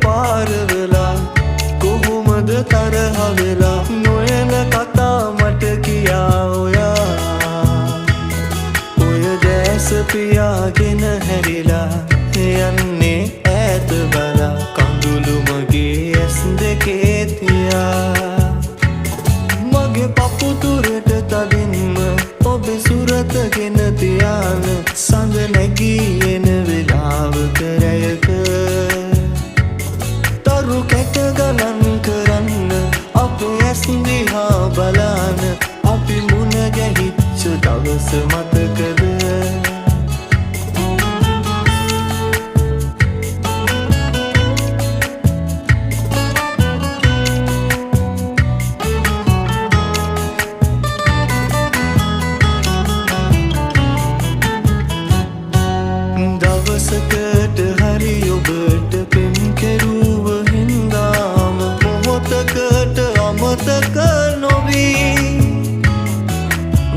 පාරවලා කොහොමද තරහ වෙලා නොයන කතා මට කියා ඔයා ඔය දැස පියාගෙන හැරිලා යන්නේ ඈත බලා කඳුළු මගේ ඇස් දෙකේ තියා මගේ පපුතුරට තදින්ම ඔබේ සුරතගෙන තියාන සඳ නැගී එන වෙලාවක රැයක තරු කැට ගණන් කරන්න අපේ ඇස් දිහා බලාන අපි මුණ ගැහිච්ච දවස මතකද දවසකට හරි ඔබට පෙම් කෙරුව හින්දාම මොහොතකට අමතක නොවී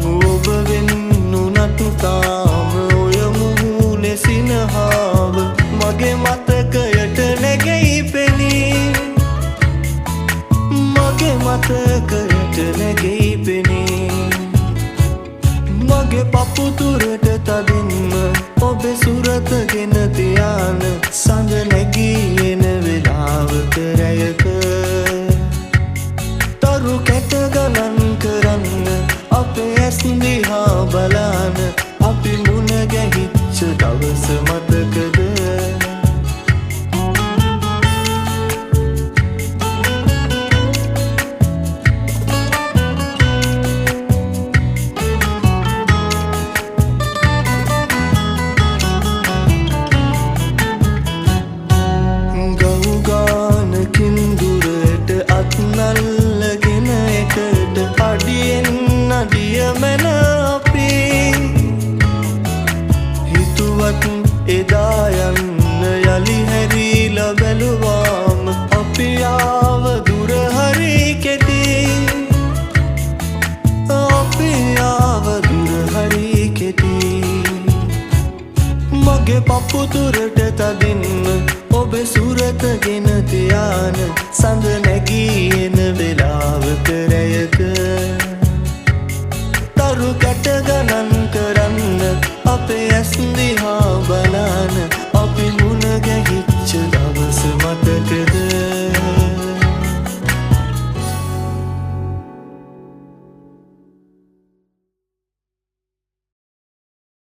ඔබ වෙන්නුනට තාම ඔය මුහුණේ සිනහාව මගේ මතකයට නැගෙයි පෙනී මගේ මතකයට නැගෙයි පෙනී මගේ පපුතුරට තදින්ම ඔබේ සුරතගෙන තියාන සඳ නැගී එන වෙලාවක රැයක තරු කැට ගණන් කරන්න අපේ ඇස් දිහා බලාන අපි මුණ ගැහිච්ච දවස මතකද නල්ලගෙන එකට අඩියෙන් අඩිය මැන අපි හිතුවත් එදා යන්න යලි හැරිලා බැලුවාම අපි ආව දුර හරි කෙටි අපි ආව දුර හරි කෙටි මගේ පපුතුරට තදින්ම ඔබේ සුරතගෙන තියාන සඳ නැගී එන වෙලාවක රැයක තරු කැට ගණන් කරන්න අපේ ඇස් දිහා